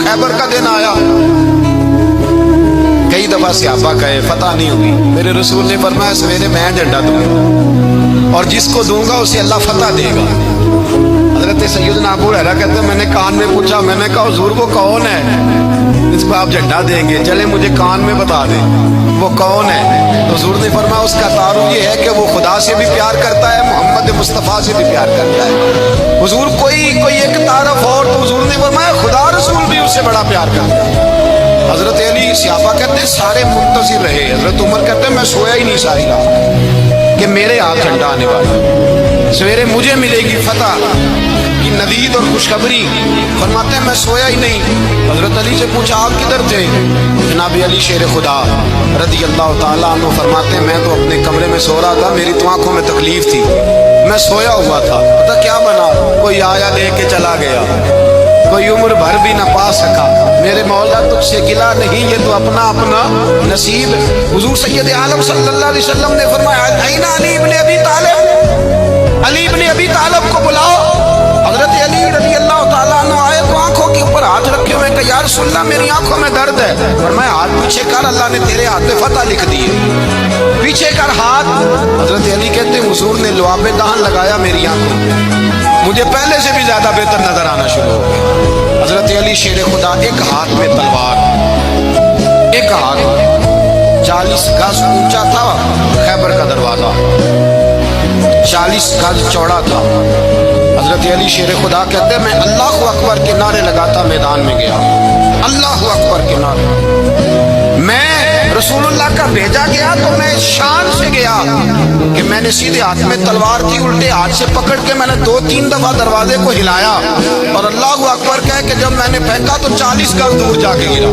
खैबर का दिन आया, कई दफा सहाबा कहे फतह नहीं हुई, मेरे रसूल ने फरमाया सवेरे मैं झंडा दूंगा और जिसको दूंगा उसे अल्लाह फतह देगा। हजरत सैयदना अबू हुरैरा कहते हैं मैंने कान में पूछा, मैंने कहा हुजूर वो कौन है जिसको आप झंडा देंगे, चले मुझे कान में बता दें वो कौन है। तो हुजूर ने फरमाया उसका तारुफ ये है कि वो खुदा से भी प्यार करता है, मोहम्मद मुस्तफ़ा से भी प्यार करता है। हुजूर कोई एक तारफ और, तो हुजूर ने फरमाया खुदा रसूल भी उससे बड़ा प्यार करता है। हजरत अली सहाबा कहते हैं सारे मुंतज़िर रहे, हजरत उमर कहते हैं मैं सोया ही नहीं सारी रात कि मेरे हाथ झंडा आने वाला, सवेरे मुझे मिलेगी फतह की नदीद और खुशखबरी। फरमाते हैं मैं सोया ही नहीं। हजरत अली से पूछा आप किधर थे, जनाब अली शेर खुदा रज़ी अल्लाह ताला अन्हु फरमाते हैं मैं तो अपने कमरे में सो रहा था, मेरी तो आंखों में तकलीफ थी, मैं सोया हुआ था, पता क्या बना, कोई आया लेके चला गया, कोई उम्र भर भी न पा सका, मेरे मौला तुझसे गिला नहीं, ये तो अपना अपना नसीब। हुजूर सैयद आलम सल्लल्लाहु अलैहि वसल्लम ने फरमाया ऐना अली इब्न अबी तालिब, अली इब्न अबी तालिब को बुलाओ। हजरत अली रज़ी अल्लाह ताला अन्हु आए तो आंखों के ऊपर हाथ रखे हुए, कहा या रसूल अल्लाह मेरी आंखों में दर्द है। फरमाया हाथ पीछे कर, अल्लाह ने तेरे हाथ में फतह लिख दी है, पीछे कर हाथ। हजरत अली कहते हैं हुजूर ने लुआब दहन लगाया मेरी आंखों में, मुझे पहले से भी ज्यादा बेहतर नजर आना शुरू हो गया। हजरत अली शेर खुदा एक हाथ में तलवार, एक हाथ 40 गज ऊंचा था खैबर का दरवाजा, 40 गज चौड़ा था। हजरत अली शेर खुदा कहते हैं मैं अल्लाह अकबर के नारे लगाता मैदान में गया, अल्लाह अकबर के नारे। मैं रसूलुल्लाह का भेजा गया तो मैं शान से गया कि मैंने सीधे हाथ में तलवार थी, उल्टे हाथ से पकड़ के मैंने 2-3 दफा दरवाजे को हिलाया और अल्लाह अकबर कह के जब मैंने फेंका तो 40 गज दूर जाके गिरा।